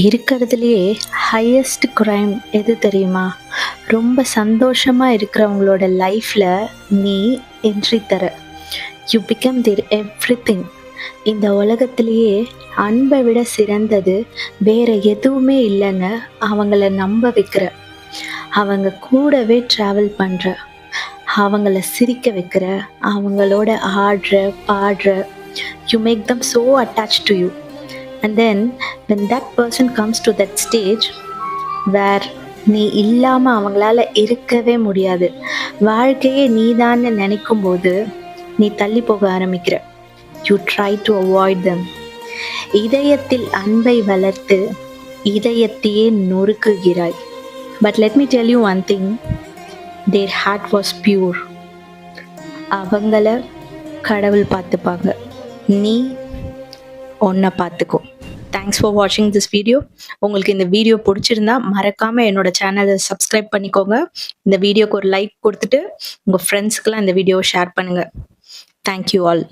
இருக்கிறதுலயே highest crime எது தெரியுமா? ரொம்ப சந்தோஷமா இருக்கிறவங்களோட லைஃப்ல நீ என்ட்ரி தர. You become there everything. இந்த உலகத்திலேயே அன்பை விட சிறந்தது வேற எதுவுமே இல்லைன்னு அவங்கள நம்ப வைக்கிற. அவங்க கூடவே ட்ராவல் பண்ற. அவங்கள சிரிக்க வைக்கிற. அவங்களோட ஆடுற, பாடுற. You make them so attached to you. And then when that person comes to that stage where நீ இல்லாம அவங்களால இருக்கவே முடியாது, வாழ்க்கையே நீதான்னு நினைக்கும் போது நீ தள்ளி போக ஆரம்பிக்கிற. You try to avoid them. இதயத்தில் அன்பை வளர்த்து இதயத்தையே நொறுக்குகிறாய். But let me tell you one thing, their heart was pure. அவங்கள கடவுள் பார்த்துப்பாங்க, நீ உன்னை பார்த்துக்கோ. தேங்க்ஸ் ஃபார் வாட்சிங் திஸ் வீடியோ. உங்களுக்கு இந்த வீடியோ பிடிச்சிருந்தா மறக்காமல் என்னோட சேனலை சப்ஸ்கிரைப் பண்ணிக்கோங்க. இந்த வீடியோக்கு ஒரு லைக் கொடுத்துட்டு உங்கள் ஃப்ரெண்ட்ஸ்க்கெலாம் இந்த வீடியோவை ஷேர் பண்ணுங்கள். Thank you all.